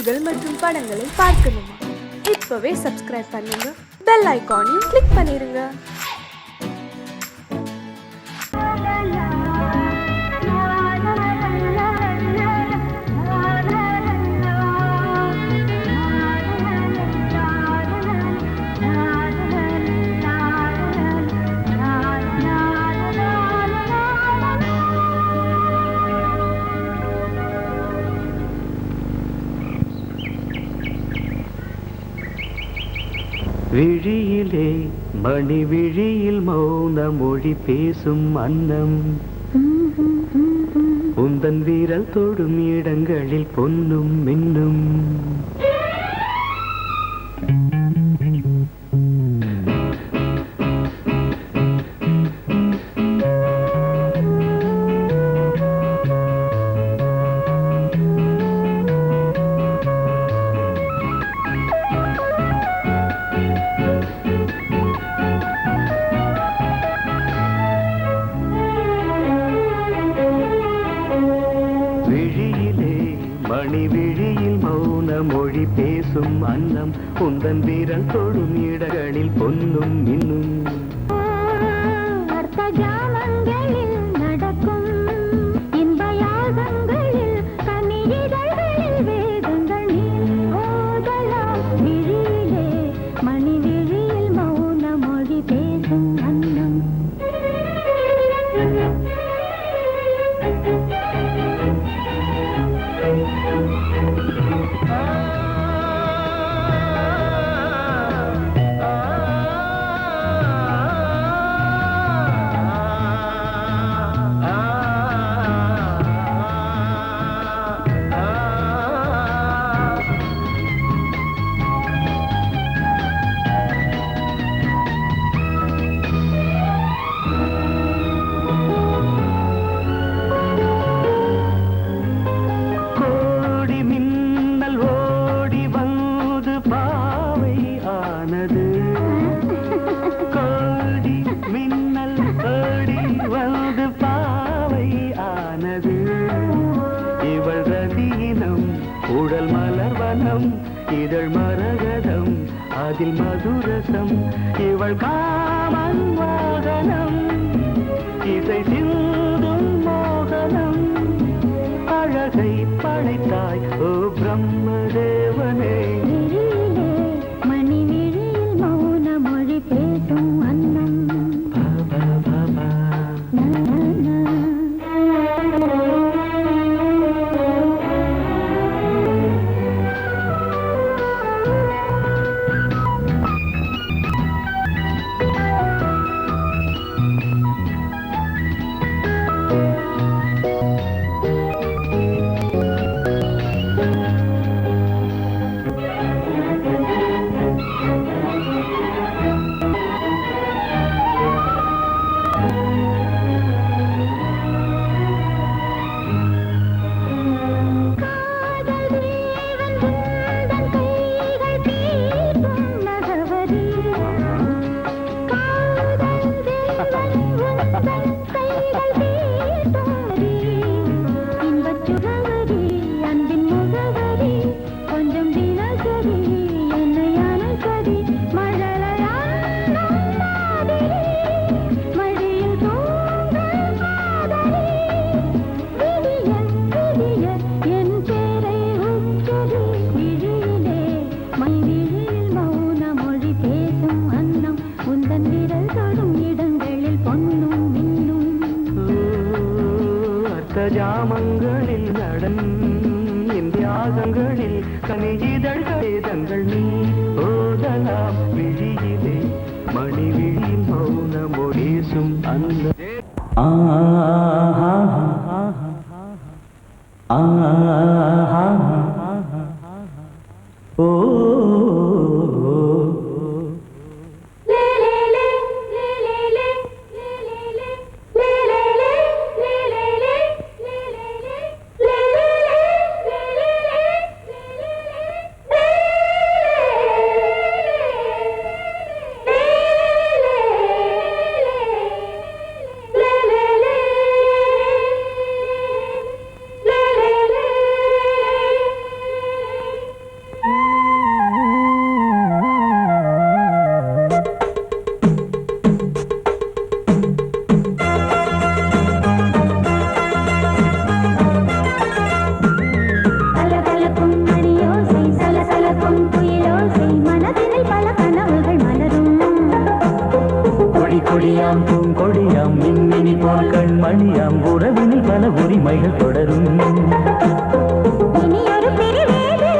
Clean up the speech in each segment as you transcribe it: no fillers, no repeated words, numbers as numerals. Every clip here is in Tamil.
செய்திகள் மற்றும் படங்களை பார்க்கணுமா? இப்பவே சப்ஸ்கிரைப் பண்ணுங்க, பெல் ஐகானையும் கிளிக் பண்ணிருங்க. விழியிலே மணி விழியில் மௌன மொழி பேசும் அன்னம், உந்தன் வீரல் தொடும் இடங்களில் பொன்னும் மின்னும். மணி விழியில் மௌன மொழி பேசும் அன்னம், உந்தன் வீரல் தொடும் இடங்களில் பொன்னும் மின்னும். உடல் மலர்வனம் இதழ் மரகதம் அதில் மதுரசம், இவள் காமன் வாகனம் இசை சிந்தும் மோகனம். அழகை படைத்தாய் ஓ பிரம்மதேவனே, மணி விழியில் மௌன மொழி பேசும் அன்னம். ஜாமங்களில் நடன் இந்தியாசங்களில் கனியிதழ் வேதங்கள் நீ ஓதலாம். விழியிலே மணி விழியில் மௌன மொழிசும் அந்த ஓ கொடியாம் பூங்கொடியாம் மின்மினி போல் கண்மணியாம் உறவினில் பல உரிமைகள் தொடரும். இனியொரு பிரிவேது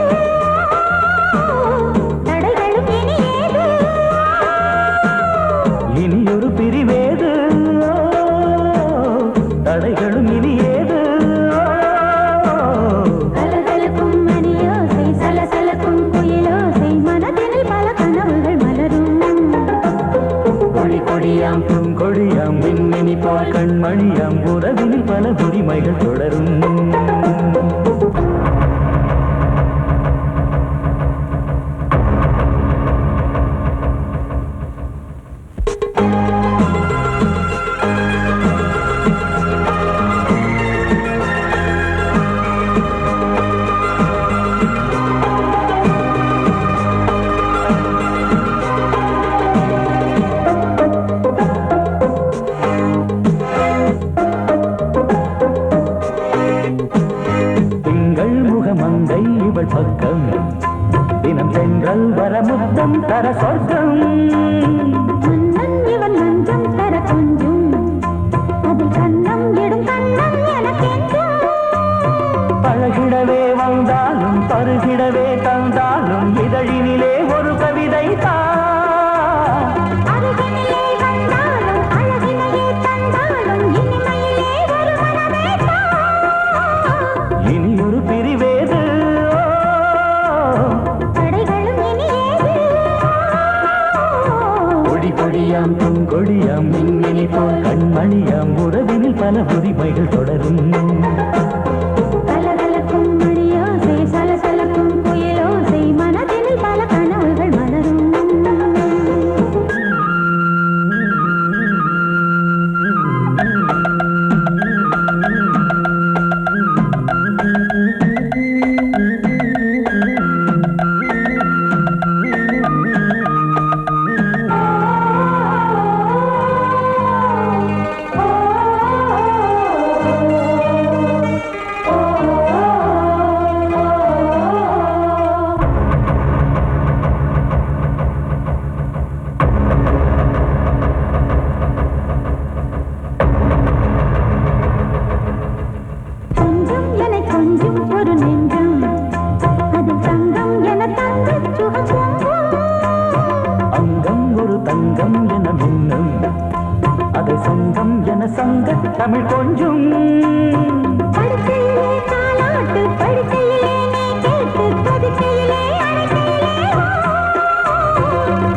தடைகளும் இனியேது. இனியொரு பிரிவேது தடைகளும் இனியேது. கலகலக்கும் மணியோசை சலசலக்கும் குயிலோசை மனதினில் பல கனவுகள் மலரும். கொடியாம் பூங்கொடியாம் மின்மினி போல் கண்மணியாம் உறவினில் பல உரிமைகள் தொடரும். பக்கம் தினம் சென்றல் வர முத்தம் தர சொர்க்கம். மன்னன் இவன் மஞ்சம் தர கொஞ்சம் அதில் கண்ணம் இடும் கண்ணம் எனக்கென்றும். பழகிடவே வந்தாலும் பருகிடவே தந்தாலும் இதழினிலே ஒரு கவிதை தான். அருகினிலே வந்தாலும் அழகினையே தந்தாலும் இனிமையிலே ஒரு மனமே தான். இனி ஒரு பிரிவேது கொடியாம் பூங்கொடியாம் மின்மினி போல் கண்மணியாம் உறவினில் பல உரிமைகள் தொடரும். கலகலக்கும் மணியோசை சலசலக்கும் குயிலோசை மனதினில் பல கனவுகள் மலரும். தமிழ் கொஞ்சம் படுக்கையிலே தாலாட்டு படுக்கையிலே நீ கேட்டு கொதிக்கையிலே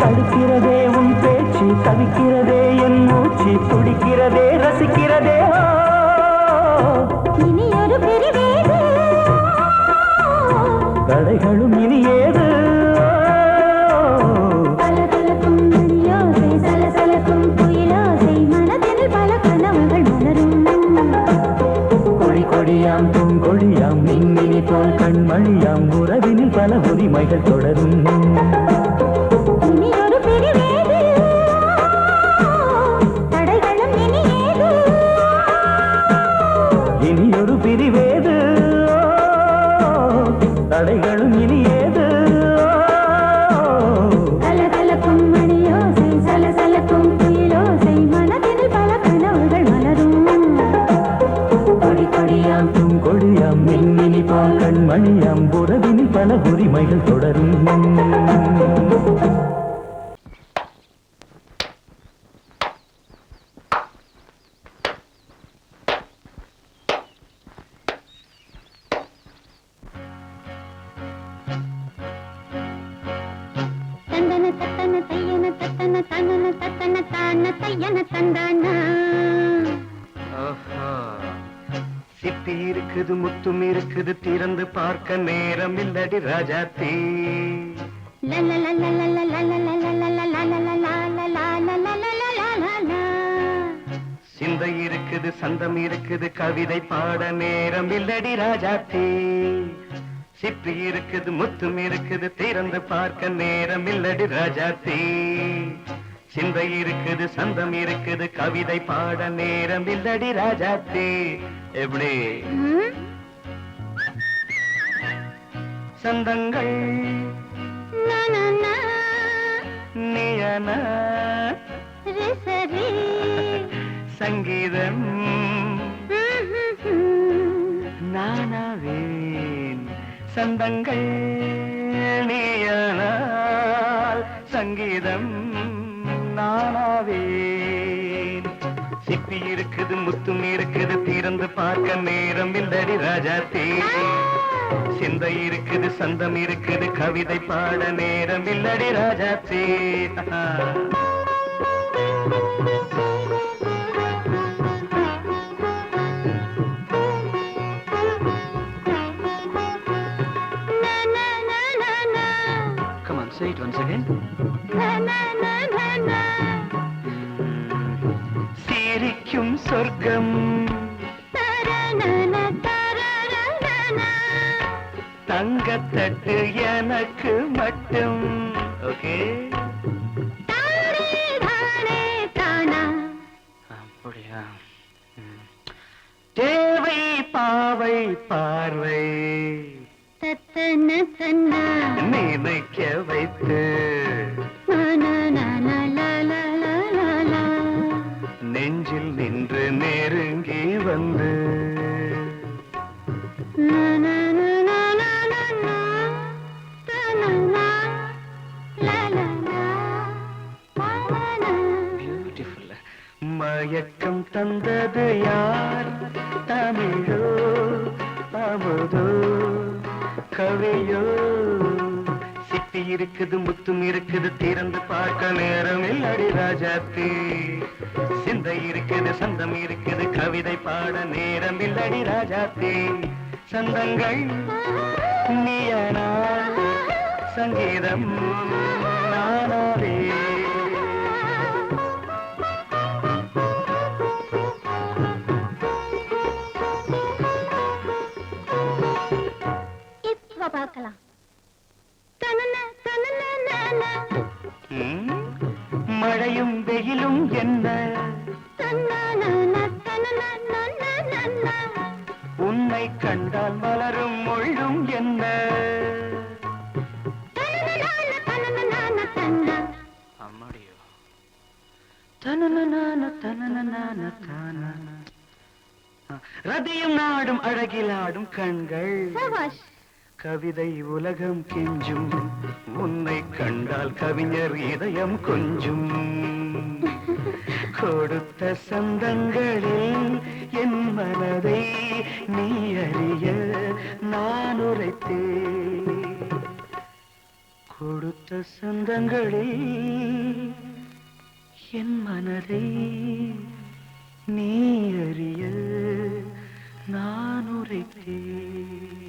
தடுக்கிறதே உன் பேச்சு தவிக்கிறதே என் மூச்சு துடிக்கிறதே ரசிக்கிறதே இனி ஒரு பிரிவேது தடைகளும் இனி ஏது கொடியாம் பூங்கொடியாம் மின்மினி போல் கண்மணியாம் உறவினில் பல உரிமைகள் தொடரும் இனி ஒரு பிரிவேது தடைகளும் இனி ஏது இனி ஒரு பிரிவேது தடைகளும் இனி ஏது கலகலக்கும் மணியோசை சலசலக்கும் குயிலோசை மனதில் பல கனவுகள் மலரும் கொடியாம் பூங்கொடியாம் மின்மினி போல் கண்மணியாம் உறவினில் பல உரிமைகள் தொடரும் தந்தன தத்தன தையன தத்தன தனன தத்தன தான தையன தந்தானா சிப்பி இருக்குது முத்தும் இருக்குது திறந்து பார்க்க நேரம் இல்லடி ராஜாத்தே சிந்தை இருக்குது சந்தம் இருக்குது கவிதை பாட நேரம் இல்லடி ராஜாத்தே சிப்பி இருக்குது முத்தும் இருக்குது திறந்து பார்க்க நேரம் இல்லடி ராஜாத்தே சிந்தை இருக்குது சந்தம் இருக்குது கவிதை பாட நேரம் இல்லடி ராஜாத்தே எப்படி சந்தங்கள் நீயன சரி சங்கீதம் நானாவேன் சந்தங்கள் நீயானால் சங்கீதம் நானாவேன் சிப்பி இருக்குது முத்தும் இருக்குது திறந்து பார்க்க நேரம் இல்லடி ராஜாத்தே சிந்தை இருக்குது சந்தம் இருக்குது கவிதை பாட நேரம் இல்லடி ராஜாத்தே Come on, say it once again. சிரிக்கும் சொர்க்கம் தங்கத்தட்டு எனக்கு மட்டும். ஓகே அப்படியா? தேவை பாவை பார்வை நினைக்க வைத்து நெஞ்சில் நின்று நெருங்கி வந்து மயக்கம் தந்தது யார்? தமிழோ அமுதோ கவியோ? சிப்பி இருக்குது முத்தும் இருக்குது திறந்து பார்க்க நேரம் இல்லடி ராஜாத்தி சிந்தை இருக்குது சந்தம் இருக்குது கவிதை பாட நேரம் இல்லடி ராஜாத்தி சந்தங்கள் நீயனா சங்கீதம் நானாவே பார்க்கலாம். மழையும் வெயிலும் என்ன உன்னை கண்டால் மலரும் மொழியும் என்ன அம்மாடியோ ரதியும் நாடும் அழகிலாடும் கண்கள் கவிதை உலகம் கெஞ்சும் உன்னை கண்டால் கவிஞர் இதயம் கொஞ்சும் கொடுத்த சந்தங்களில் என் மனதை நீ அறிய நான் உரைத்தேன் கொடுத்த சந்தங்களில் என் மனதை நீ அறிய நான் உரைத்தேன்.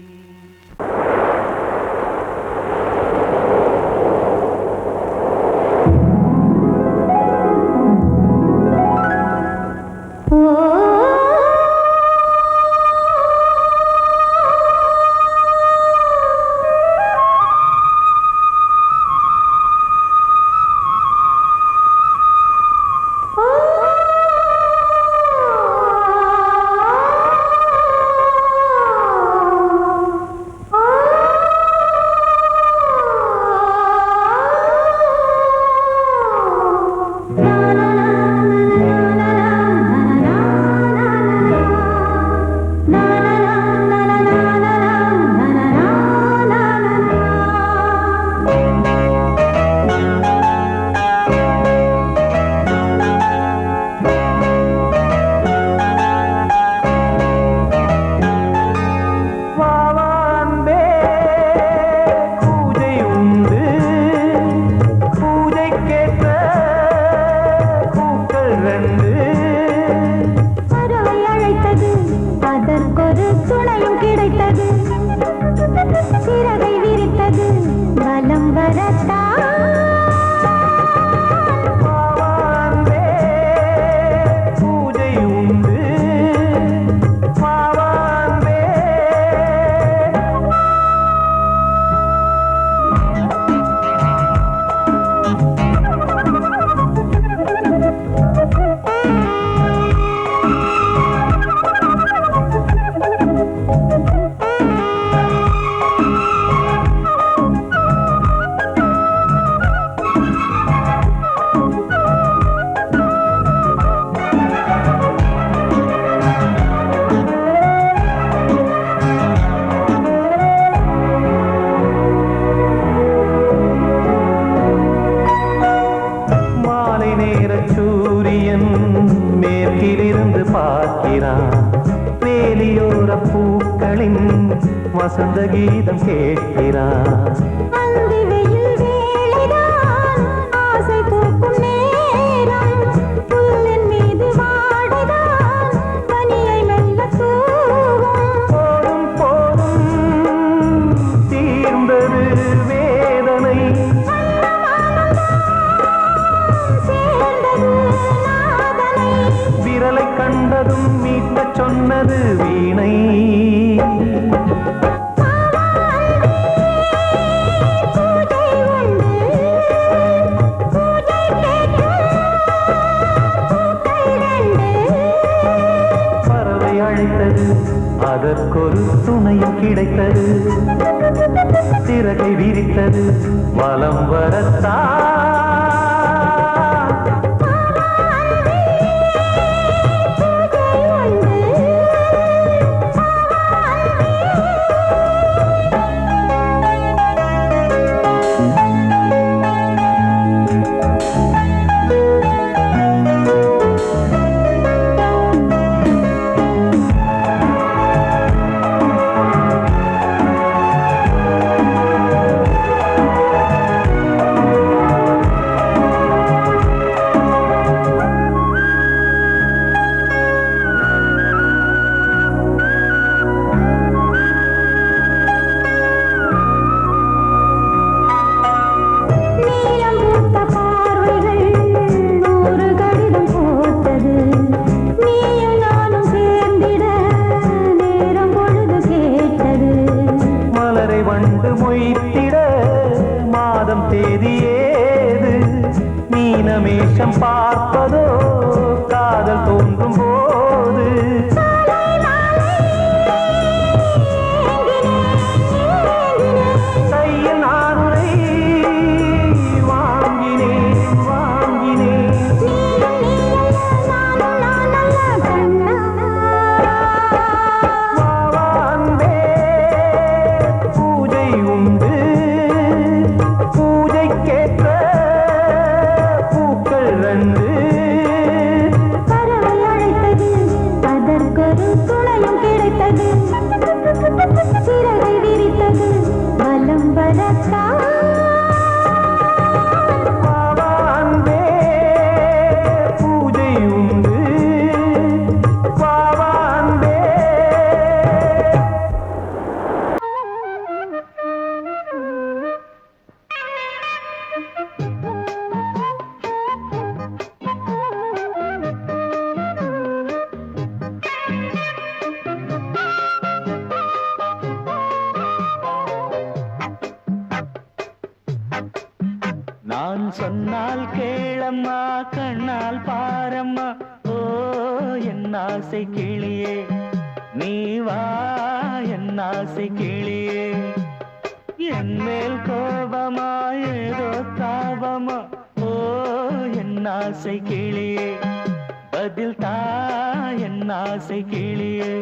வசந்த கீதம் கேட்கிறார். அந்தி வெயில் வேளைதான் ஆசை பூக்கும் நேரம், புல்லின் மீது வாடைதான் பனியை மெல்ல தூவும். போதும் போதும் தீர்ந்தது வேதனை, சேர்ந்தது நாதனை. விரலை கண்டதும் மீட்டச் சொன்னது வீணை. பூஜை உண்டு, பூஜை கேட்கும் பூக்கள் ரெண்டு. பறவை அழைத்தது, அதற்கொரு துணையும் கிடைத்தது. சிறகை விரித்தது, வலம் வரத்தான். நீலம் பூத்த பார்வைகள் நூறு கடிதம் போட்டது. நீயும் நானும் சேர்ந்திட நேரம் பொழுது கேட்டது. மலரை வண்டு மொய்த்திட மாதம் தேதி ஏது? மீனமேஷம் பார்ப்பதோ காதல் தோன்றும் போது. கையில் நான் உரை வாங்கினேன் வாங்கினேன். வா அன்பே, பூஜை உண்டு, பூஜைக்கேற்ற பூக்கள் ரெண்டு. பறவை அழைத்தது, அதற்கொரு துணையும் கிடைத்தது. சிறகை விரித்தது, வலம் வரத்தான். வா அன்பே, பூஜை உண்டு, வா அன்பே. நான் சொன்னால் கேளம்மா, கண்ணால் பாரம்மா. ஓ என் ஆசை கிளியே, நீ வா என் ஆசை கிளியே. என் மேல் கோபமா ஏதோ தாபமா? ஓ என் ஆசை கிளியே, பதில் தா என் ஆசை கிளியே.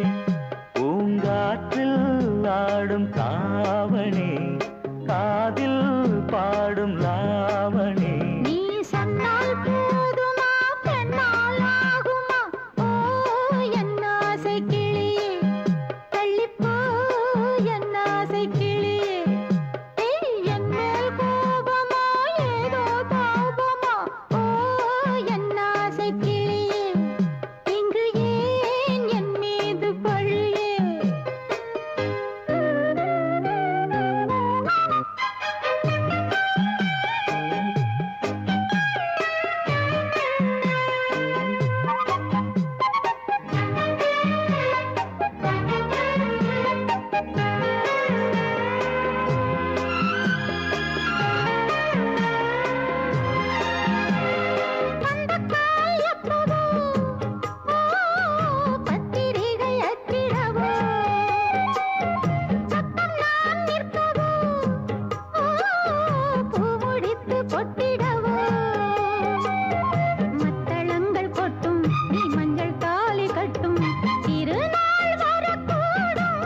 பூங்காற்றில் ஆடும் தாவணி, காதில் பாடும் லாவணி. நீ சொன்னால் போதுமா, பெண்ணால் ஆகுமா? ஓ என் ஆசை கிளியே, தள்ளிப்போ என் ஆசை கிளியே. என் மேல் கோபமா ஏதோ தாபமா? ஓ என் ஆசை கிளியே, இங்கு ஏன் என் மீது பழியே? பத்திரிகை அச்சிடவோ, சத்தம் நான் நிற்கவோ, பூ முடித்து பொட்டிடவோ. மத்தளங்கள் கொட்டும், நீ மஞ்சள் தாலி கட்டும், திருநாள் வரக்கூடும்.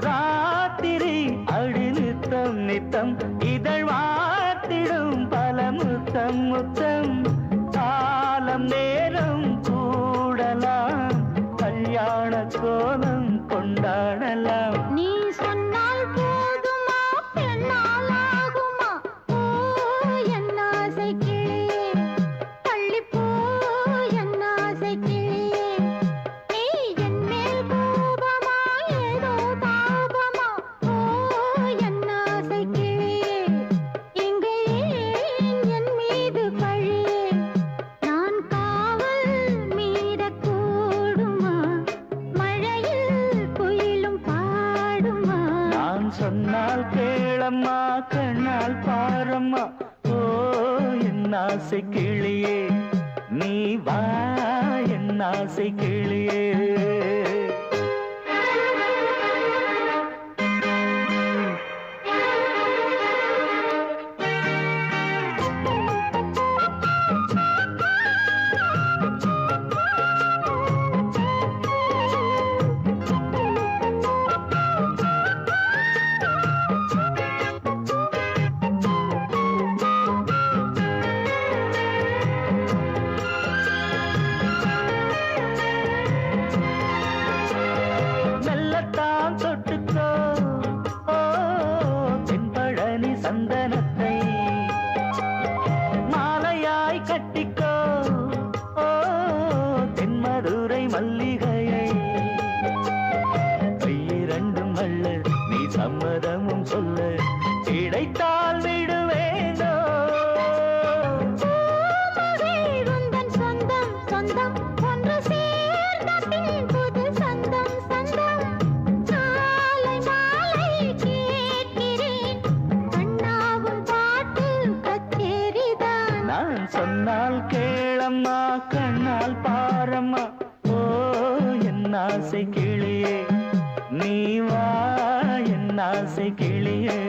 ராத்திரி அடி நித்தம் நித்தம் இதழ் வாத்திடும் பல முத்தம் முத்தம். காலம் நேரம் கூடலாம், கல்யாண கோலம் கொண்டாடலாம். சொன்னால் கேளம்மா கண்ணால் பாரம்மா ஓ என் ஆசை கிளியே நீ வா என் ஆசை கிளியே சந்தனத்தை மாலையாய் கட்டிக்கோ ஓ தென்மதுரை மல்லிகையை கையிரண்டும் அல்ல நீ சம்மதமும் சொல்ல கிடைத்தால் விடுவேனோ சொந்தம் சொந்தம் ஒன்று சேர்ந்த பின் புது சொந்தம் சொந்தம் மாலை மாலை கேட்கிறேன் நான் சொன்னால் கேளம்மா கண்ணால் பாரம்மா ஓ என் ஆசை கிளியே நீ வா என் ஆசை கிளியே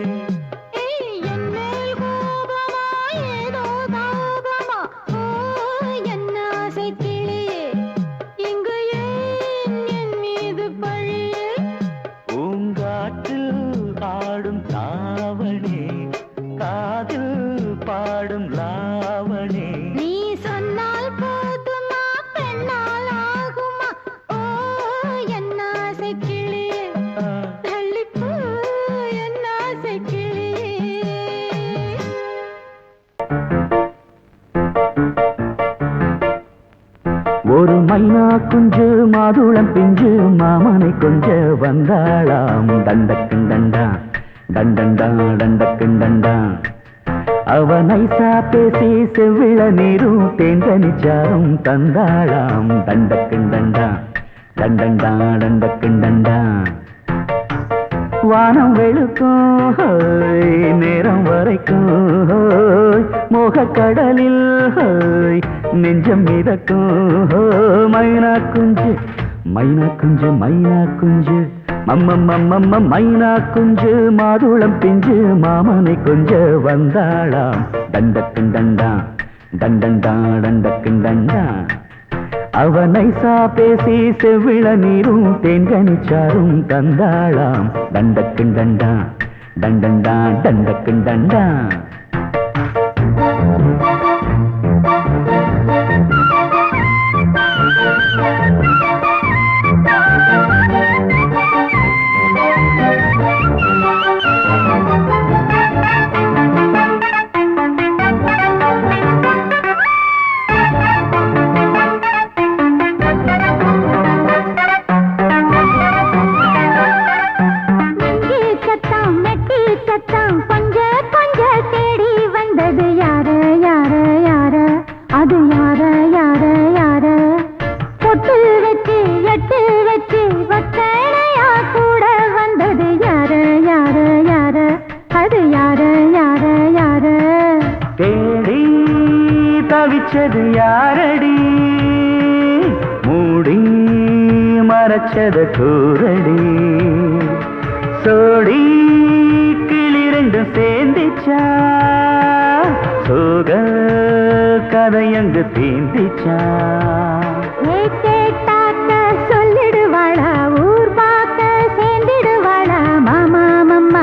பூங்காற்றில் ஆடும் தாவணி காதில் பாடும் லாவணி நீ சொன்னால் போதுமா பெண்ணால் ஆகுமா ஓ என் ஆசை கிளியே தள்ளிப்போ என் ஆசை கிளியே ஒரு மைனா குஞ்சு மாதுளம் பிஞ்சு மாமனை கொஞ்ச வந்தாளாம் தண்டக்குண்டண்டா டண்டண்டா டண்டக்குண்டண்டா அவ நைசா பேசி செவ்விள நீரும் தேங்கனிச்சாரும் தந்தாளாம் தண்டக்குண்டண்டா டண்டண்டா டண்டக்குண்டண்டா வானம் வெளுக்கும் நேரம் வரைக்கும் மோகக்கடலில் நெஞ்சம் மிதக்கும் மைனா குஞ்சு மைனா குஞ்சு மைனா குஞ்சு மம்மம்மம்மம்ம மைனா குஞ்சு மாதுளம் பிஞ்சு மாமனை கொஞ்ச வந்தாளாம் தண்டக்குண்டண்டா டண்டண்டா டண்டக்குண்டண்டா அவனை பேசி செவ்விள நீரும் தேன்கனிச்சாரும் தந்தாளாம் தண்டக்குண்டண்டா டண்டண்டா டண்டக்குண்டண்டா தவிச்சது யாரடி மூடி மறைச்சத கூரடி சோடி கிளி ரெண்டும் சேர்ந்திச்சா சோக கதையங்கு தீந்திச்சா சொல்லிடுவாளா ஊர் பார்க்க சேர்ந்திடுவாளா மாமா மம்மா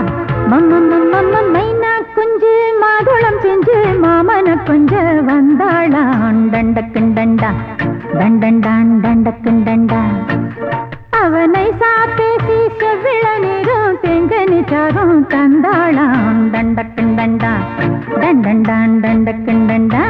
மம்ம மைனா குஞ்சு மாதுளம் செஞ்சு மாமன கொஞ்ச வந்தாளான் தண்டக்குண்டண்டா தண்டண்டான் தண்டக்குண்டண்டா அவனை சாப்பேசி செவ்விள நீரும் தெங்கனிச்சாரும் தந்தாளான் தண்டக்குண்டண்டா தண்டண்டான் தண்டக்குண்டண்டா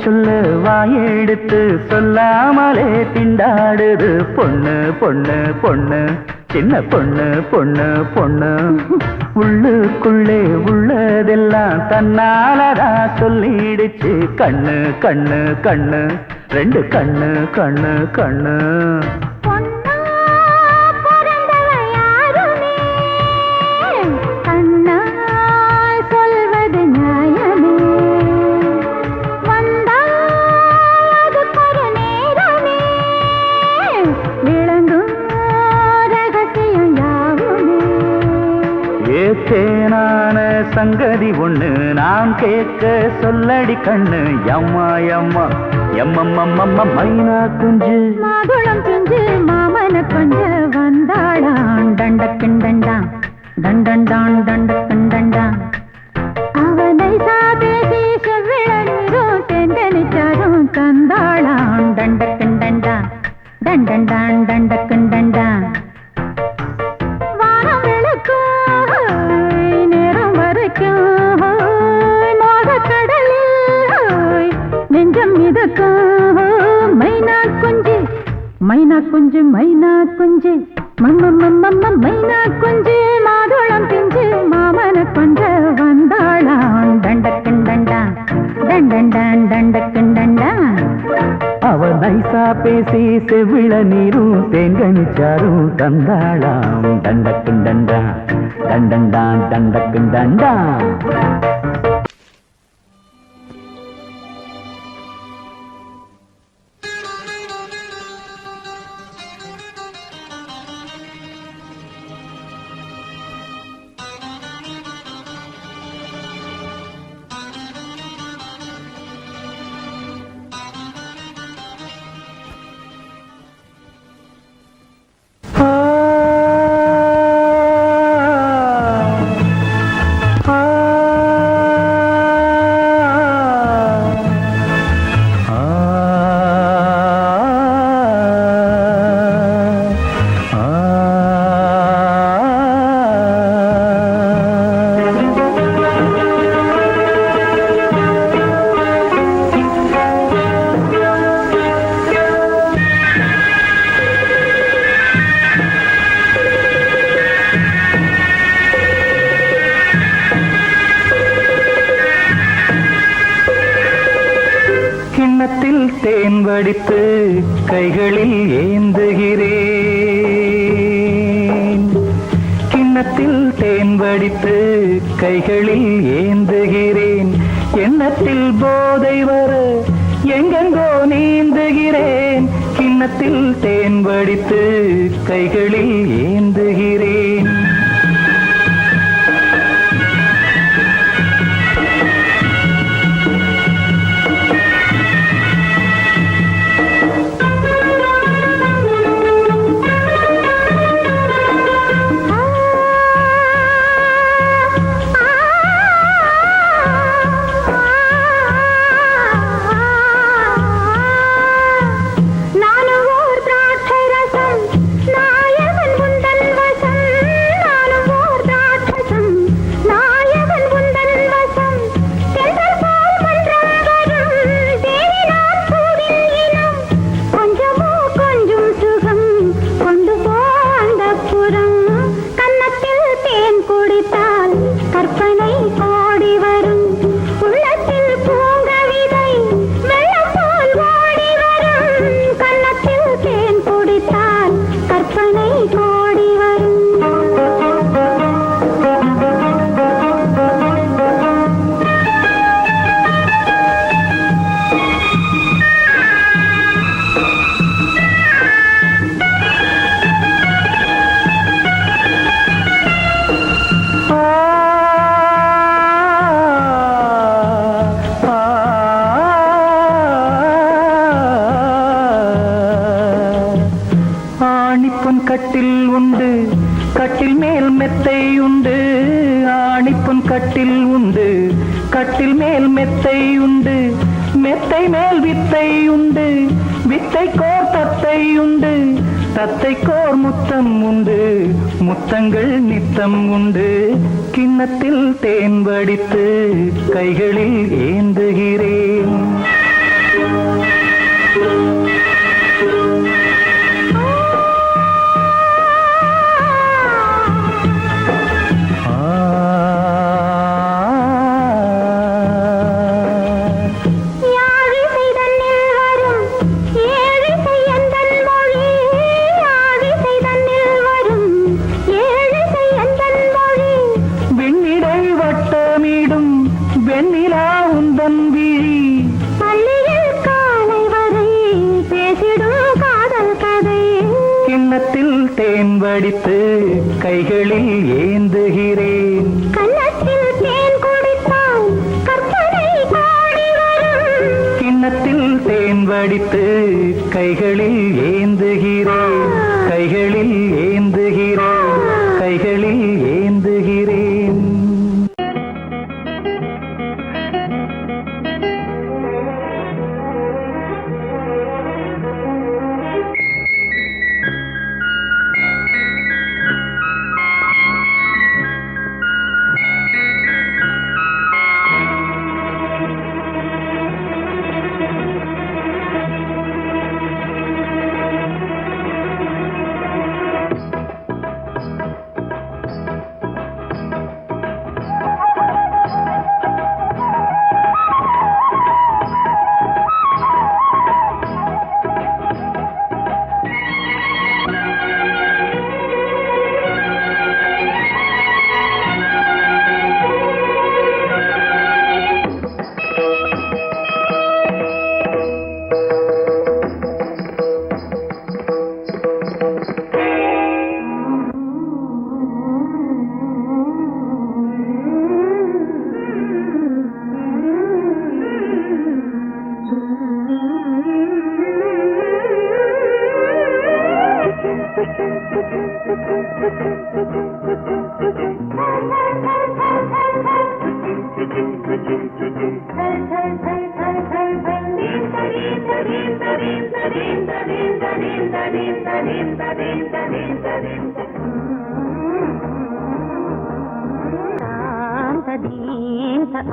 சொல்ல வாயெடுத்து சொல்லாமலே திண்டாடுது பொண்ணு பொண்ணு பொண்ணு சின்ன பொண்ணு பொண்ணு பொண்ணு உள்ளுக்குள்ளே உள்ளதெல்லாம் தன்னாலதா சொல்லிடுச்சு கண்ணு கண்ணு கண்ணு ரெண்டு கண்ணு கண்ணு கண்ணு பொன்னா பிறந்தவ யாருமே கண்ணால் சொல்வது நியாயமே வந்தால் அதுக்கொரு நேரமே விளங்கும் ரகசியம் யாவுமே ஏத்தேனான சங்கதி ஒண்ணு நான் கேட்க சொல்லடி கண்ணு எம்மா எம்மா எம்மம்மம்மம்ம மைனா குஞ்சு மாதுளம் பிஞ்சு மாமன கொஞ்ச வந்தாளான் தண்டக்கிண்டண்டான் தண்டண்டான் தண்டக்கிண்டண்டான் அவனை சாதேசி செவ்விழ நீரும் தெண்டனிச்சாரும் தந்தாளான் தண்டக்கிண்டண்டான் தண்டண்டான் தண்டக்கிண்டண்டான் வானம் விளக்கும் நேரம் வரைக்கும் மோகக்கடலில் நெஞ்சம் மிதக்கும் மைனா குஞ்சு மைனா குஞ்சு மைனா குஞ்சு மம்மம்மம்மம்ம மைனா குஞ்சு மாதுளம் பிஞ்சு மாமன கொஞ்ச வந்தாளான் தண்டக்கிண்டண்டான் தண்டண்டான் தண்டக்கிண்டண்டான் அவ நைசா பேசி செவிழ நீரும் தேங்கனிச்சாரும் தந்தாளாம் தண்டக்குண்டண்டா தண்டண்டான் தண்டக்குண்டண்டா கிண்ணத்தில் தேன் வடித்து கைகளில் ஏந்துகிறேன் கிண்ணத்தில் தேன் வடித்து கைகளில் ஏந்துகிறேன் எண்ணத்தில் போதை வர எங்கெங்கோ நீந்துகிறேன் கிண்ணத்தில் தேன் வடித்து கைகளில் ஏந்துகிறேன் கட்டில் உண்டு கட்டில் மேல் மெத்தை உண்டு ஆணிப்பொன் கட்டில் உண்டு கட்டில் மேல் மெத்தை உண்டு மெத்தை மேல் வித்தை உண்டு வித்தை கோர் தத்தை உண்டு தத்தை கோர் முத்தம் உண்டு முத்தங்கள் நித்தம் உண்டு கிண்ணத்தில் தேன் வடித்து கைகளில் ஏந்துகிறேன்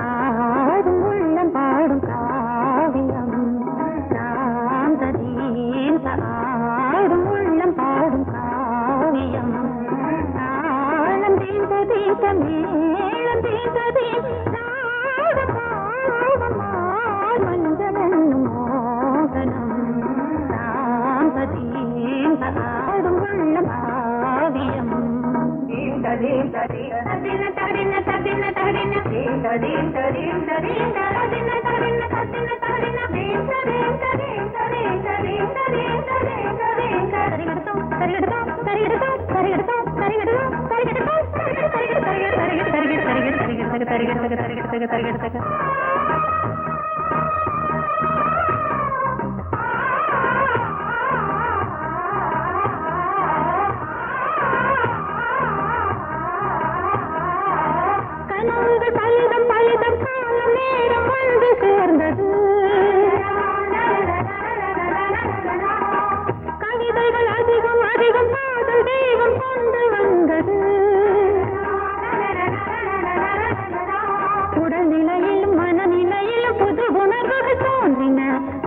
ஆடும் உள்ளம் பாடும் காவியம் ஆடும் உள்ளம் பாடும் காவியம் தாளம் தீந்த தீந்த மேளம் தீந்த தீந்த மஞ்சமென்னும் மோகனம் தாம்பதீந்த ஆடும் உள்ளம் காவியம் பலிதம் பலிதம் காலம் நேரம் வந்து சேர்ந்தது கவிதைகள் அதிகம் அதிகம் காதல் தெய்வம் கொண்டு வந்தது உடல்நிலையிலும் மனநிலையிலும் புது உணர்வுகள் தோன்றின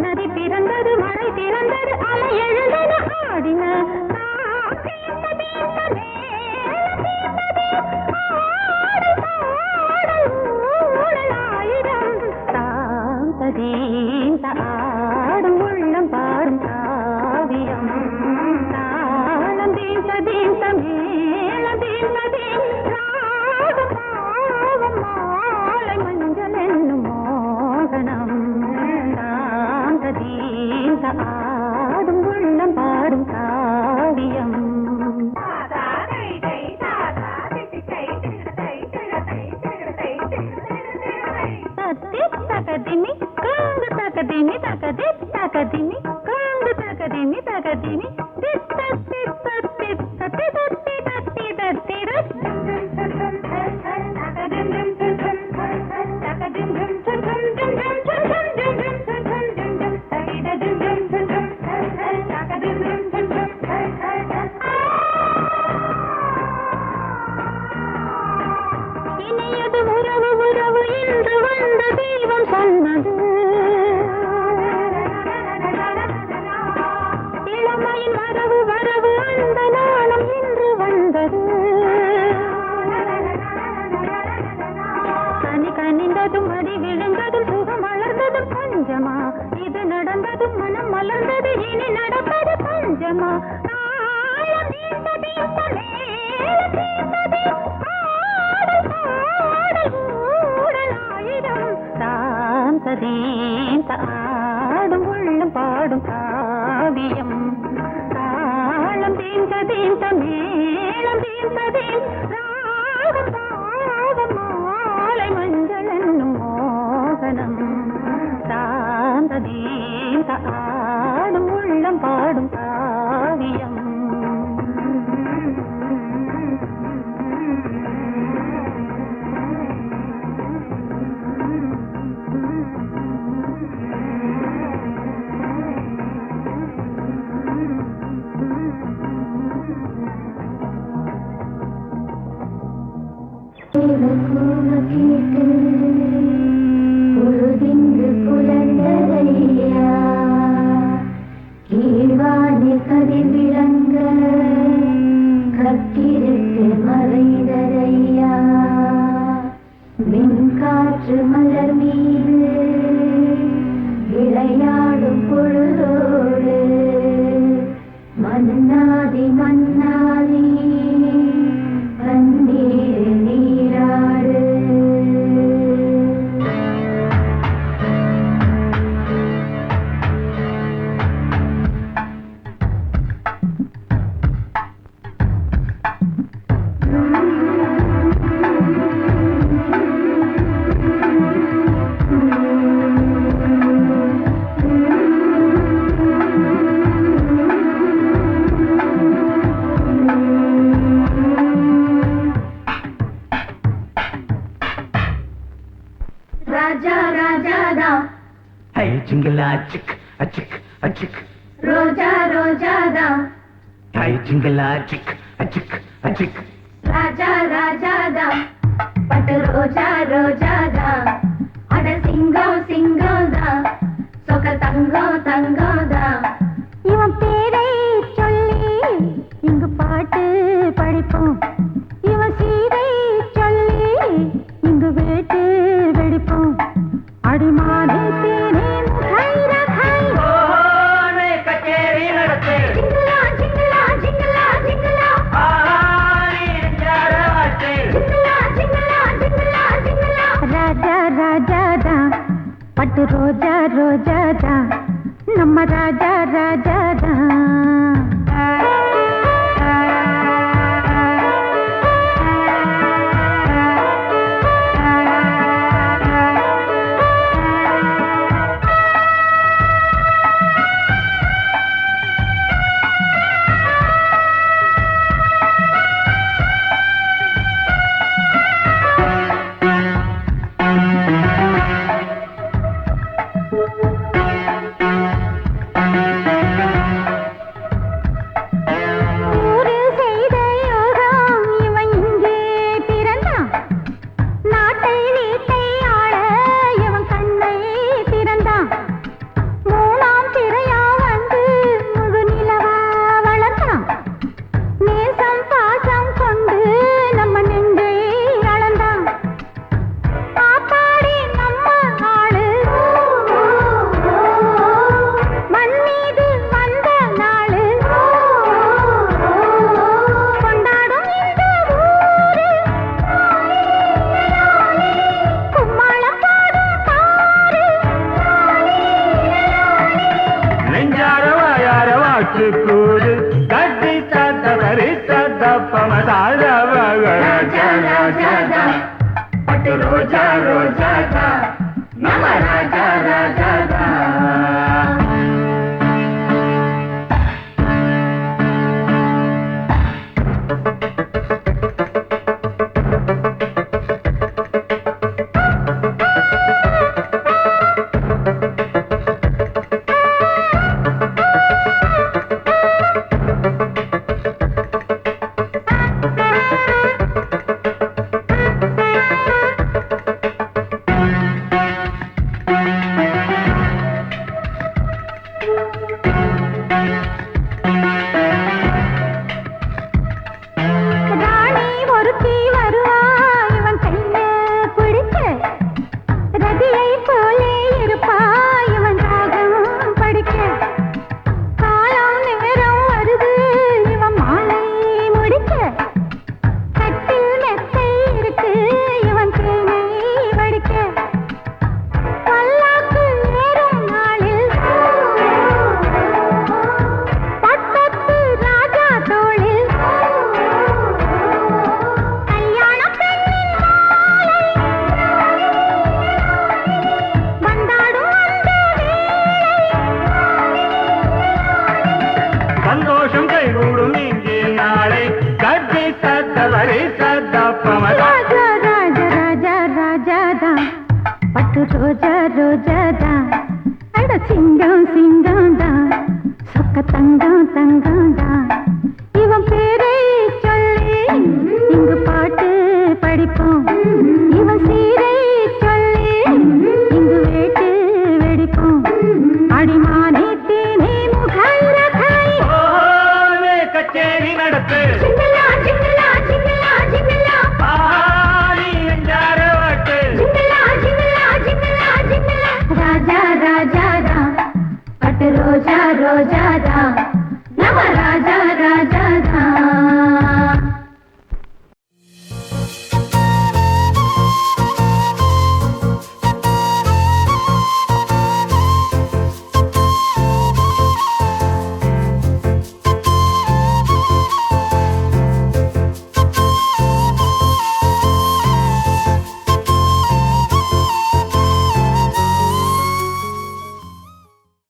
நதி பிறந்தது மழை பிறந்தது அலை எழுந்தது ஆடின ஆடும் உள்ளம் பாடும் காவியம் தாளம் தீந்த தீந்த மேளம் தீந்த தீந்த மாலை மஞ்சள் என்னும் மோகனம் தாந்த தீந்த ஆடும் உள்ளம் பாடும் காவியம் தகதிமி காங்கு தகதிமி தகதி தகதிமி காங்கு தகதிமி தகதிமி தித்த தித்த தித்த தித்தி தத்தி தத்தி இனியது உறவு உறவு இன்று வந்த தெய்வம் சொன்னது இளமையின் வரவு வரவு அந்த நாளும் இன்று வந்தது கனி கனிந்ததும் அடி விழுந்ததும் சுகம் வளர்ந்ததும் பஞ்சமா இது நடந்ததும் மனம் மலர்ந்தது இனி நடப்பது பஞ்சமா ஆடும் உள்ளம் பாடும் காவியம் தாளம் தீந்த தீந்த மேளம் தீந்த தீந்த மாலை மஞ்சள் என்னும் மோகனம் தாந்த தீந்த ஆடும் உள்ளம் பாடும் காவியம் பொழுதிங்கு புலந்ததையா கீழ்வாடி கதிர் விளங்க கத்திருக்கு மறைந்ததையா மின்காற்று மலர் மீது விளையாடும் பொழுதோடு மன்னாதி மன்னாதி கண்ணீர் நீராடு ராஜா ராஜாதா ஹை ஜிங்கலா சிக் அச்சிக் அச்சிக் ரோஜா ரோஜாதா ஹை ஜிங்கலா சிக் அச்சிக் அச்சிக் ராஜா ராஜாதா பட்டு ரோஜா ரோஜாதா அட சிங்கம் சிங்கம்தா சொக்க தங்கம் தங்கம்தா இவன் பேரை சொல்லி இங்கு பாட்டு படிப்போம் இவன் சீரை சொல்லி இங்கு வேட்டு வெடிப்போம் அடிமானே தேனே கைரா கை ஓனே கச்சேரி நடத்து ஜிங்கலா ஜிங்கலா ஜிங்கலா ஜிங்கலா ஆரி ஜரவாட்டே ஜிங்கலா ஜிங்கலா ஜிங்கலா ஜிங்கலா ராஜா ராஜாதா பட்டு ரோஜா ரோஜாதா நம்ம ராஜா ராஜாதா ஊரு செய்த யோகம் இவன் இங்கே பிறந்தான் நாட்டை வீட்டை ஆள இவன் கண்ணை திறந்தான் மூணாம் பிறையா வந்து முழு நிலவா வளர்ந்தான் நேசம் பாசம் கொண்டு நம்ம நெஞ்சை அளந்தான் ஆத்தாடி நம்ம ஆளு மண் மீது வந்த நாளு கொண்டாடும் இந்த ஊரு கும்மாளம் பாடும் பாரு நெஞ்சார வாயார வாக்கு கூடு கட்டி சத்த பரி சத்த பமதார ராஜா ராஜா பட்டு ரோஜா ரோஜா நம்ம ராஜா ராஜா ராணி ஒருத்தி வருவா இவன் கைய பிடிக்க ரதியை போலே இருப்பா இவன் ராகம் படிக்க காலம் நேரம் வருது இவன் மாலை முடிக்க கட்டில் மெத்தை இருக்கு இவன் தேனை வடிக்க பல்லாக்கு ஏறும் நாளில் பட்டத்து ராஜா தோளில் கல்யாண பெண்ணின் மாலை வந்தாடும் அந்த சந்தோஷம் கைகூடும் இங்கே நாளை கட்டி சத்த பரி சத்த பமதா ராஜா ராஜா ராஜா ராஜாதா பட்டு ரோஜா ரோஜாதா அட சிங்கம் சிங்கம்தா சொக்க தங்கம் தங்கம்தா இவன் பேரை சொல்லி இங்கு பாட்டு படிப்போம்